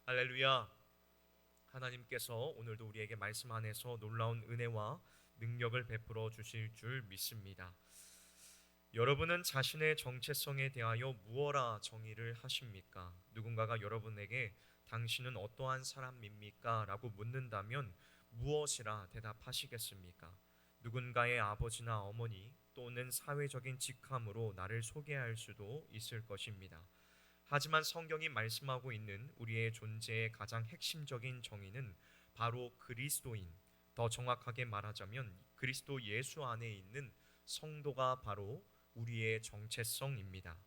할렐루야. 하나님께서 오늘도 우리에게 말씀 안에서 놀라운 은혜와 능력을 베풀어 주실 줄 믿습니다. 여러분은 자신의 정체성에 대하여 무엇라 정의를 하십니까? 누군가가 여러분에게 당신은 어떠한 사람입니까? 라고 묻는다면 무엇이라 대답하시겠습니까? 누군가의 아버지나 어머니 또는 사회적인 직함으로 나를 소개할 수도 있을 것입니다. 하지만 성경이 말씀하고 있는 우리의 존재의 가장 핵심적인 정의는 바로 그리스도인, 더 정확하게 말하자면 그리스도 예수 안에 있는 성도가 바로 우리의 정체성입니다.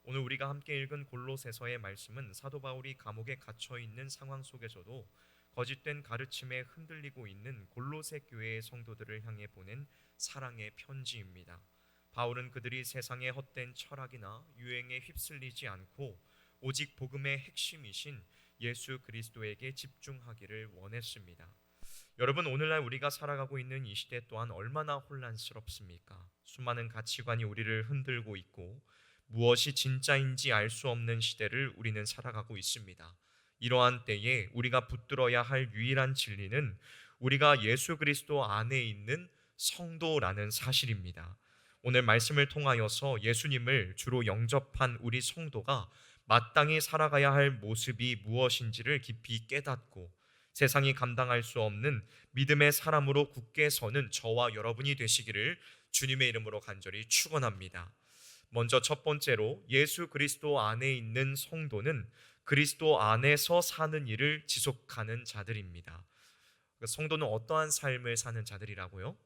오늘 우리가 함께 읽은 골로새서의 말씀은 사도 바울이 감옥에 갇혀 있는 상황 속에서도 거짓된 가르침에 흔들리고 있는 골로새 교회의 성도들을 향해 보낸 사랑의 편지입니다. 바울은 그들이 세상의 헛된 철학이나 유행에 휩쓸리지 않고 오직 복음의 핵심이신 예수 그리스도에게 집중하기를 원했습니다. 여러분, 오늘날 우리가 살아가고 있는 이 시대 또한 얼마나 혼란스럽습니까? 수많은 가치관이 우리를 흔들고 있고 무엇이 진짜인지 알 수 없는 시대를 우리는 살아가고 있습니다. 이러한 때에 우리가 붙들어야 할 유일한 진리는 우리가 예수 그리스도 안에 있는 성도라는 사실입니다. 오늘 말씀을 통하여서 예수님을 주로 영접한 우리 성도가 마땅히 살아가야 할 모습이 무엇인지를 깊이 깨닫고 세상이 감당할 수 없는 믿음의 사람으로 굳게 서는 저와 여러분이 되시기를 주님의 이름으로 간절히 축원합니다. 먼저 첫 번째로 예수 그리스도 안에 있는 성도는 그리스도 안에서 사는 일을 지속하는 자들입니다. 성도는 어떠한 삶을 사는 자들이라고요?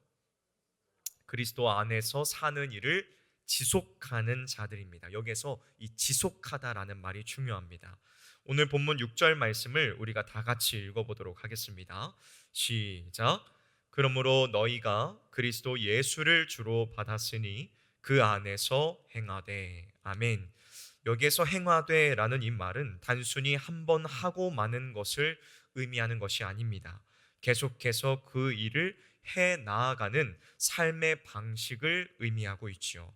그리스도 안에서 사는 일을 지속하는 자들입니다. 여기서 이 지속하다라는 말이 중요합니다. 오늘 본문 6절 말씀을 우리가 다 같이 읽어보도록 하겠습니다. 시작. 그러므로 너희가 그리스도 예수를 주로 받았으니 그 안에서 행하되. 아멘. 여기에서 행하되라는 이 말은 단순히 한 번 하고 마는 것을 의미하는 것이 아닙니다. 계속해서 그 일을 해 나아가는 삶의 방식을 의미하고 있지요.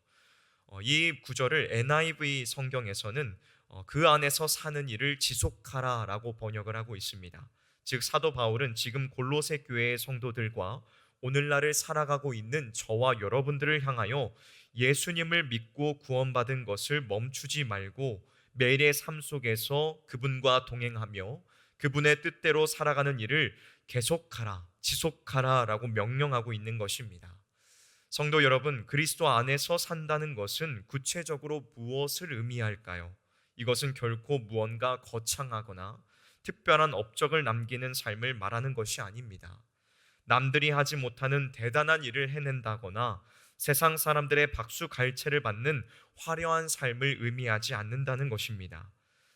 이 구절을 NIV 성경에서는 그 안에서 사는 일을 지속하라라고 번역을 하고 있습니다. 즉 사도 바울은 지금 골로새 교회의 성도들과 오늘날을 살아가고 있는 저와 여러분들을 향하여 예수님을 믿고 구원받은 것을 멈추지 말고 매일의 삶 속에서 그분과 동행하며 그분의 뜻대로 살아가는 일을 계속하라, 지속하라라고 명령하고 있는 것입니다. 성도 여러분, 그리스도 안에서 산다는 것은 구체적으로 무엇을 의미할까요? 이것은 결코 무언가 거창하거나 특별한 업적을 남기는 삶을 말하는 것이 아닙니다. 남들이 하지 못하는 대단한 일을 해낸다거나 세상 사람들의 박수 갈채를 받는 화려한 삶을 의미하지 않는다는 것입니다.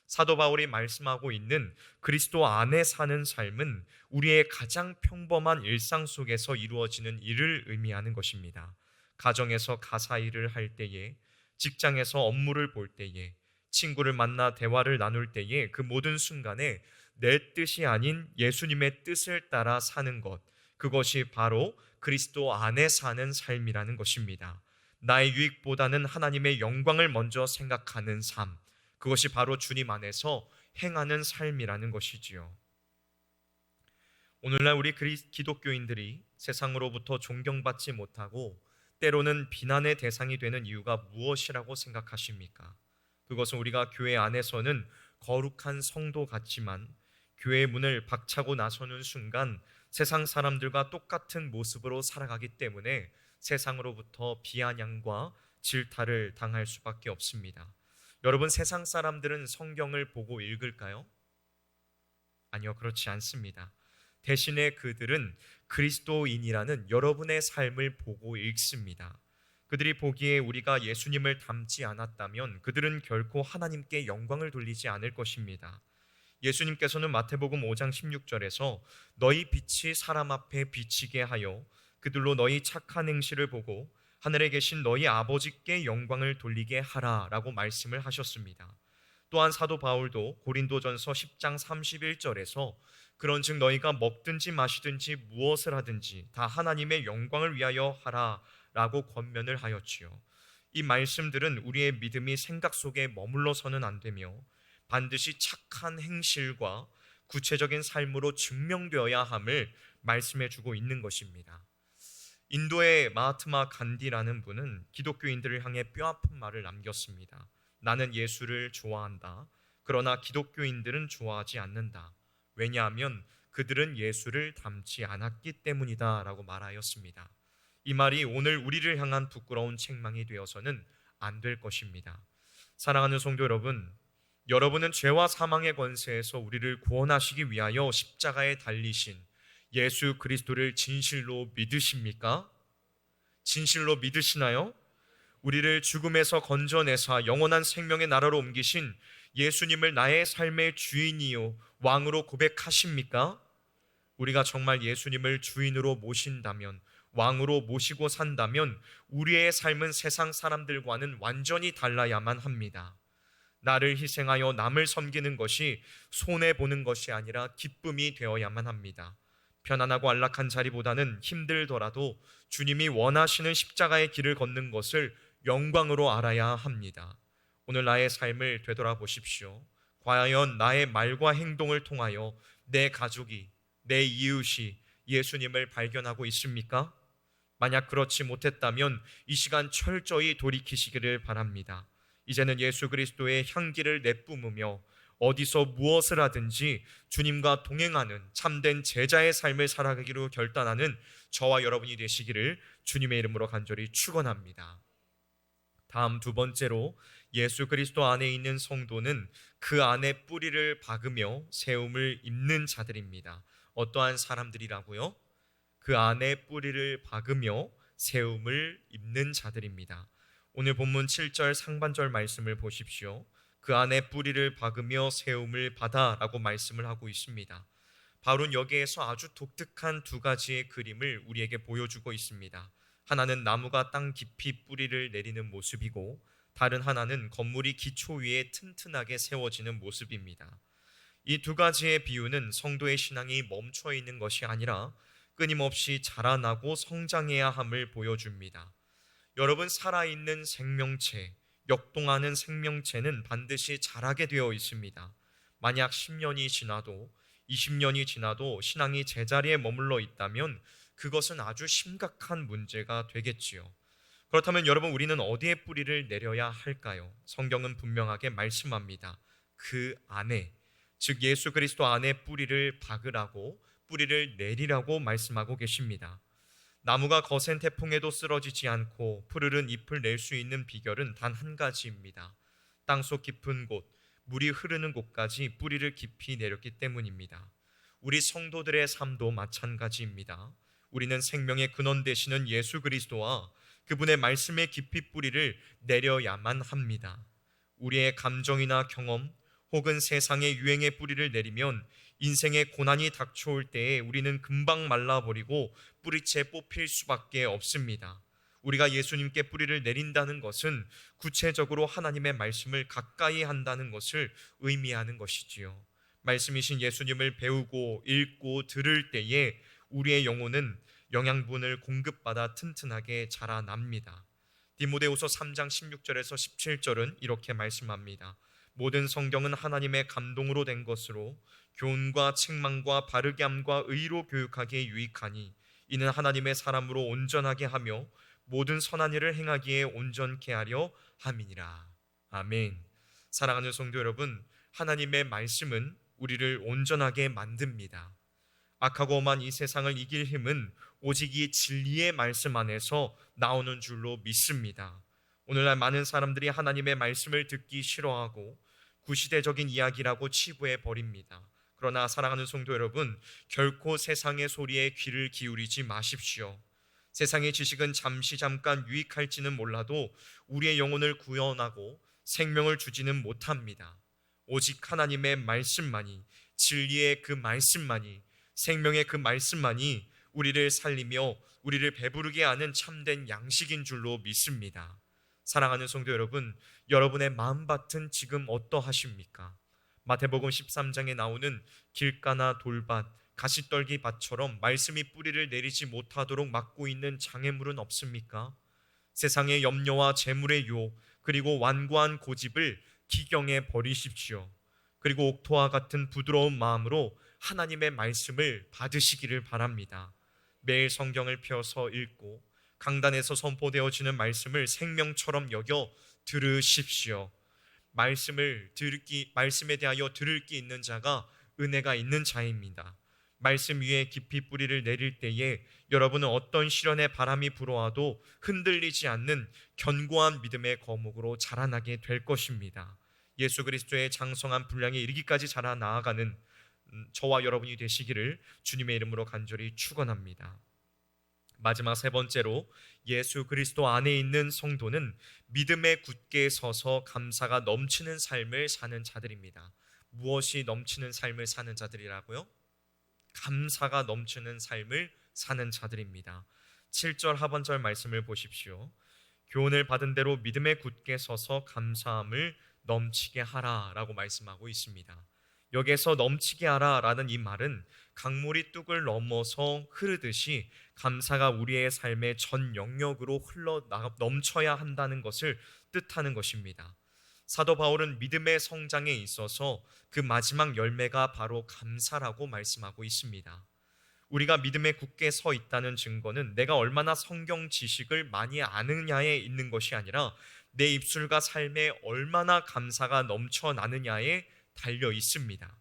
사도 바울이 말씀하고 있는 그리스도 안에 사는 삶은 우리의 가장 평범한 일상 속에서 이루어지는 일을 의미하는 것입니다. 가정에서 가사 일을 할 때에, 직장에서 업무를 볼 때에, 친구를 만나 대화를 나눌 때에 그 모든 순간에 내 뜻이 아닌 예수님의 뜻을 따라 사는 것, 그것이 바로 그리스도 안에 사는 삶이라는 것입니다. 나의 유익보다는 하나님의 영광을 먼저 생각하는 삶, 그것이 바로 주님 안에서 행하는 삶이라는 것이지요. 오늘날 우리 기독교인들이 세상으로부터 존경받지 못하고 때로는 비난의 대상이 되는 이유가 무엇이라고 생각하십니까? 그것은 우리가 교회 안에서는 거룩한 성도 같지만 교회의 문을 박차고 나서는 순간 세상 사람들과 똑같은 모습으로 살아가기 때문에 세상으로부터 비아냥과 질타를 당할 수밖에 없습니다. 여러분, 세상 사람들은 성경을 보고 읽을까요? 아니요, 그렇지 않습니다. 대신에 그들은 그리스도인이라는 여러분의 삶을 보고 읽습니다. 그들이 보기에 우리가 예수님을 닮지 않았다면 그들은 결코 하나님께 영광을 돌리지 않을 것입니다. 예수님께서는 마태복음 5장 16절에서 너희 빛이 사람 앞에 비치게 하여 그들로 너희 착한 행실을 보고 하늘에 계신 너희 아버지께 영광을 돌리게 하라라고 말씀을 하셨습니다. 또한 사도 바울도 고린도전서 10장 31절에서 그런즉 너희가 먹든지 마시든지 무엇을 하든지 다 하나님의 영광을 위하여 하라라고 권면을 하였지요. 이 말씀들은 우리의 믿음이 생각 속에 머물러서는 안 되며 반드시 착한 행실과 구체적인 삶으로 증명되어야 함을 말씀해 주고 있는 것입니다. 인도의 마하트마 간디라는 분은 기독교인들을 향해 뼈아픈 말을 남겼습니다. 나는 예수를 좋아한다. 그러나 기독교인들은 좋아하지 않는다. 왜냐하면 그들은 예수를 닮지 않았기 때문이다 라고 말하였습니다. 이 말이 오늘 우리를 향한 부끄러운 책망이 되어서는 안 될 것입니다. 사랑하는 성도 여러분, 여러분은 죄와 사망의 권세에서 우리를 구원하시기 위하여 십자가에 달리신 예수 그리스도를 진실로 믿으십니까? 진실로 믿으시나요? 우리를 죽음에서 건져내사 영원한 생명의 나라로 옮기신 예수님을 나의 삶의 주인이요 왕으로 고백하십니까? 우리가 정말 예수님을 주인으로 모신다면, 왕으로 모시고 산다면 우리의 삶은 세상 사람들과는 완전히 달라야만 합니다. 나를 희생하여 남을 섬기는 것이 손해보는 것이 아니라 기쁨이 되어야만 합니다. 편안하고 안락한 자리보다는 힘들더라도 주님이 원하시는 십자가의 길을 걷는 것을 영광으로 알아야 합니다. 오늘 나의 삶을 되돌아보십시오. 과연 나의 말과 행동을 통하여 내 가족이, 내 이웃이 예수님을 발견하고 있습니까? 만약 그렇지 못했다면 이 시간 철저히 돌이키시기를 바랍니다. 이제는 예수 그리스도의 향기를 내뿜으며 어디서 무엇을 하든지 주님과 동행하는 참된 제자의 삶을 살아가기로 결단하는 저와 여러분이 되시기를 주님의 이름으로 간절히 축원합니다. 다음 두 번째로, 예수 그리스도 안에 있는 성도는 그 안에 뿌리를 박으며 세움을 입는 자들입니다. 어떠한 사람들이라고요? 그 안에 뿌리를 박으며 세움을 입는 자들입니다. 오늘 본문 7절 상반절 말씀을 보십시오. 그 안에 뿌리를 박으며 세움을 받아 라고 말씀을 하고 있습니다. 바울은 여기에서 아주 독특한 두 가지의 그림을 우리에게 보여주고 있습니다. 하나는 나무가 땅 깊이 뿌리를 내리는 모습이고, 다른 하나는 건물이 기초 위에 튼튼하게 세워지는 모습입니다. 이 두 가지의 비유는 성도의 신앙이 멈춰 있는 것이 아니라 끊임없이 자라나고 성장해야 함을 보여줍니다. 여러분, 살아있는 생명체, 역동하는 생명체는 반드시 자라게 되어 있습니다. 만약 10년이 지나도 20년이 지나도 신앙이 제자리에 머물러 있다면 그것은 아주 심각한 문제가 되겠지요. 그렇다면 여러분, 우리는 어디에 뿌리를 내려야 할까요? 성경은 분명하게 말씀합니다. 그 안에, 즉 예수 그리스도 안에 뿌리를 박으라고, 뿌리를 내리라고 말씀하고 계십니다. 나무가 거센 태풍에도 쓰러지지 않고 푸르른 잎을 낼 수 있는 비결은 단 한 가지입니다. 땅속 깊은 곳, 물이 흐르는 곳까지 뿌리를 깊이 내렸기 때문입니다. 우리 성도들의 삶도 마찬가지입니다. 우리는 생명의 근원 되시는 예수 그리스도와 그분의 말씀에 깊이 뿌리를 내려야만 합니다. 우리의 감정이나 경험 혹은 세상의 유행에 뿌리를 내리면 인생의 고난이 닥쳐올 때에 우리는 금방 말라버리고 뿌리채 뽑힐 수밖에 없습니다. 우리가 예수님께 뿌리를 내린다는 것은 구체적으로 하나님의 말씀을 가까이 한다는 것을 의미하는 것이지요. 말씀이신 예수님을 배우고 읽고 들을 때에 우리의 영혼은 영양분을 공급받아 튼튼하게 자라납니다. 디모데후서 3장 16절에서 17절은 이렇게 말씀합니다. 모든 성경은 하나님의 감동으로 된 것으로 교훈과 책망과 바르게 함과 의로 교육하기에 유익하니 이는 하나님의 사람으로 온전하게 하며 모든 선한 일을 행하기에 온전케 하려 함이니라. 아멘. 사랑하는 성도 여러분, 하나님의 말씀은 우리를 온전하게 만듭니다. 악하고 험한 이 세상을 이길 힘은 오직 이 진리의 말씀 안에서 나오는 줄로 믿습니다. 오늘날 많은 사람들이 하나님의 말씀을 듣기 싫어하고 구시대적인 이야기라고 치부해 버립니다. 그러나 사랑하는 성도 여러분, 결코 세상의 소리에 귀를 기울이지 마십시오. 세상의 지식은 잠시 잠깐 유익할지는 몰라도 우리의 영혼을 구원하고 생명을 주지는 못합니다. 오직 하나님의 말씀만이, 진리의 그 말씀만이, 생명의 그 말씀만이 우리를 살리며 우리를 배부르게 하는 참된 양식인 줄로 믿습니다. 사랑하는 성도 여러분, 여러분의 마음밭은 지금 어떠하십니까? 마태복음 13장에 나오는 길가나 돌밭, 가시떨기 밭처럼 말씀이 뿌리를 내리지 못하도록 막고 있는 장애물은 없습니까? 세상의 염려와 재물의 유혹, 그리고 완고한 고집을 기경해 버리십시오. 그리고 옥토와 같은 부드러운 마음으로 하나님의 말씀을 받으시기를 바랍니다. 매일 성경을 펴서 읽고 강단에서 선포되어지는 말씀을 생명처럼 여겨 들으십시오. 말씀에 대하여 들을 기 있는 자가 은혜가 있는 자입니다. 말씀 위에 깊이 뿌리를 내릴 때에 여러분은 어떤 시련의 바람이 불어와도 흔들리지 않는 견고한 믿음의 거목으로 자라나게 될 것입니다. 예수 그리스도의 장성한 분량에 이르기까지 자라 나아가는 저와 여러분이 되시기를 주님의 이름으로 간절히 축원합니다. 마지막 세 번째로, 예수 그리스도 안에 있는 성도는 믿음에 굳게 서서 감사가 넘치는 삶을 사는 자들입니다. 무엇이 넘치는 삶을 사는 자들이라고요? 감사가 넘치는 삶을 사는 자들입니다. 7절 하반절 말씀을 보십시오. 교훈을 받은 대로 믿음에 굳게 서서 감사함을 넘치게 하라 라고 말씀하고 있습니다. 여기에서 넘치게 하라 라는 이 말은 강물이 뚝을 넘어서 흐르듯이 감사가 우리의 삶의 전 영역으로 넘쳐야 한다는 것을 뜻하는 것입니다. 사도 바울은 믿음의 성장에 있어서 그 마지막 열매가 바로 감사라고 말씀하고 있습니다. 우리가 믿음에 굳게 서 있다는 증거는 내가 얼마나 성경 지식을 많이 아느냐에 있는 것이 아니라 내 입술과 삶에 얼마나 감사가 넘쳐나느냐에 달려 있습니다.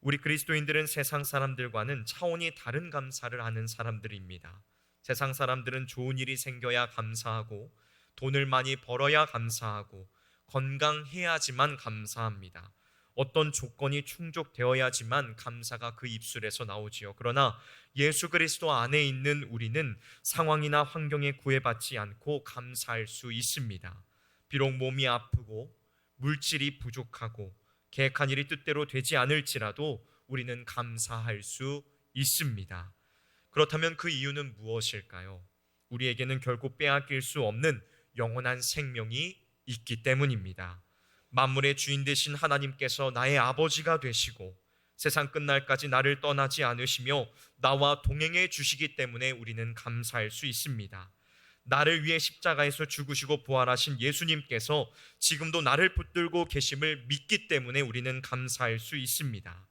우리 그리스도인들은 세상 사람들과는 차원이 다른 감사를 하는 사람들입니다. 세상 사람들은 좋은 일이 생겨야 감사하고 돈을 많이 벌어야 감사하고 건강해야지만 감사합니다. 어떤 조건이 충족되어야지만 감사가 그 입술에서 나오지요. 그러나 예수 그리스도 안에 있는 우리는 상황이나 환경에 구애받지 않고 감사할 수 있습니다. 비록 몸이 아프고 물질이 부족하고 계획한 일이 뜻대로 되지 않을지라도 우리는 감사할 수 있습니다. 그렇다면 그 이유는 무엇일까요? 우리에게는 결코 빼앗길 수 없는 영원한 생명이 있기 때문입니다. 만물의 주인 되신 하나님께서 나의 아버지가 되시고 세상 끝날까지 나를 떠나지 않으시며 나와 동행해 주시기 때문에 우리는 감사할 수 있습니다. 나를 위해 십자가에서 죽으시고 부활하신 예수님께서 지금도 나를 붙들고 계심을 믿기 때문에 우리는 감사할 수 있습니다.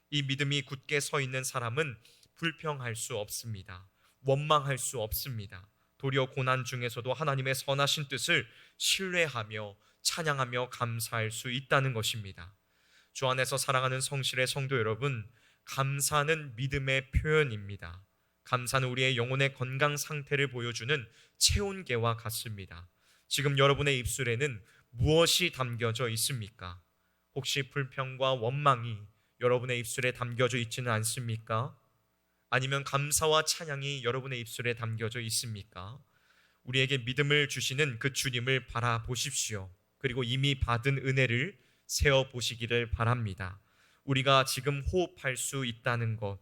이 믿음이 굳게 서 있는 사람은 불평할 수 없습니다. 원망할 수 없습니다. 도리어 고난 중에서도 하나님의 선하신 뜻을 신뢰하며 찬양하며 감사할 수 있다는 것입니다. 주 안에서 사랑하는 성실의 성도 여러분, 감사는 믿음의 표현입니다. 감사는 우리의 영혼의 건강 상태를 보여주는 체온계와 같습니다. 지금 여러분의 입술에는 무엇이 담겨져 있습니까? 혹시 불평과 원망이 여러분의 입술에 담겨져 있지는 않습니까? 아니면 감사와 찬양이 여러분의 입술에 담겨져 있습니까? 우리에게 믿음을 주시는 그 주님을 바라보십시오. 그리고 이미 받은 은혜를 세어보시기를 바랍니다. 우리가 지금 호흡할 수 있다는 것,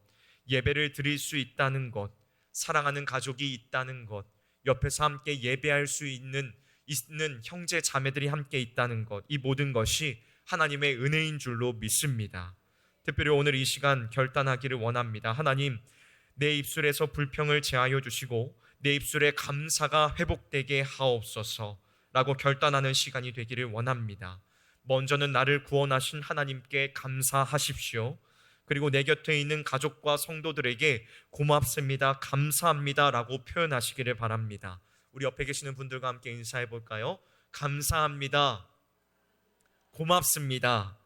예배를 드릴 수 있다는 것, 사랑하는 가족이 있다는 것, 옆에서 함께 예배할 수 있는 형제 자매들이 함께 있다는 것, 이 모든 것이 하나님의 은혜인 줄로 믿습니다. 특별히 오늘 이 시간 결단하기를 원합니다. 하나님, 내 입술에서 불평을 제하여 주시고 내 입술에 감사가 회복되게 하옵소서 라고 결단하는 시간이 되기를 원합니다. 먼저는 나를 구원하신 하나님께 감사하십시오. 그리고 내 곁에 있는 가족과 성도들에게 고맙습니다, 감사합니다 라고 표현하시기를 바랍니다. 우리 옆에 계시는 분들과 함께 인사해 볼까요? 감사합니다, 고맙습니다.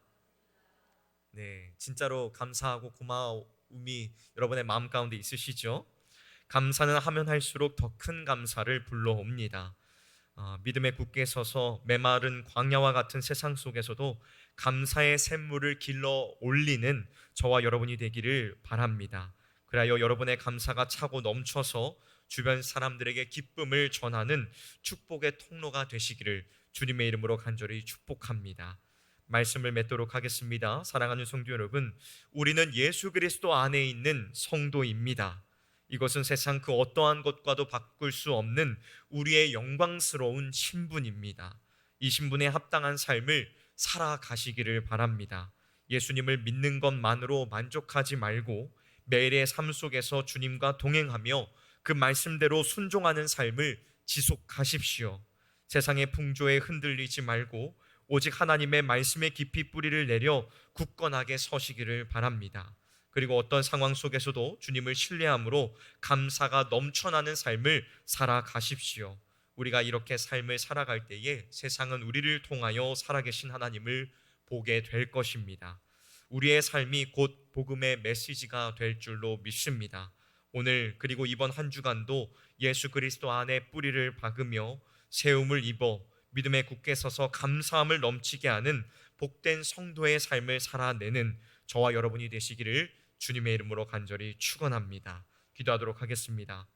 네, 진짜로 감사하고 고마움이 여러분의 마음 가운데 있으시죠? 감사는 하면 할수록 더 큰 감사를 불러옵니다. 믿음에 굳게 서서 메마른 광야와 같은 세상 속에서도 감사의 샘물을 길러 올리는 저와 여러분이 되기를 바랍니다. 그리하여 여러분의 감사가 차고 넘쳐서 주변 사람들에게 기쁨을 전하는 축복의 통로가 되시기를 주님의 이름으로 간절히 축복합니다. 말씀을 맺도록 하겠습니다. 사랑하는 성도 여러분, 우리는 예수 그리스도 안에 있는 성도입니다. 이것은 세상 그 어떠한 것과도 바꿀 수 없는 우리의 영광스러운 신분입니다. 이 신분에 합당한 삶을 살아가시기를 바랍니다. 예수님을 믿는 것만으로 만족하지 말고 매일의 삶 속에서 주님과 동행하며 그 말씀대로 순종하는 삶을 지속하십시오. 세상의 풍조에 흔들리지 말고 오직 하나님의 말씀에 깊이 뿌리를 내려 굳건하게 서시기를 바랍니다. 그리고 어떤 상황 속에서도 주님을 신뢰함으로 감사가 넘쳐나는 삶을 살아가십시오. 우리가 이렇게 삶을 살아갈 때에 세상은 우리를 통하여 살아계신 하나님을 보게 될 것입니다. 우리의 삶이 곧 복음의 메시지가 될 줄로 믿습니다. 오늘 그리고 이번 한 주간도 예수 그리스도 안에 뿌리를 박으며 세움을 입어 믿음에 굳게 서서 감사함을 넘치게 하는 복된 성도의 삶을 살아내는 저와 여러분이 되시기를 주님의 이름으로 간절히 축원합니다. 기도하도록 하겠습니다.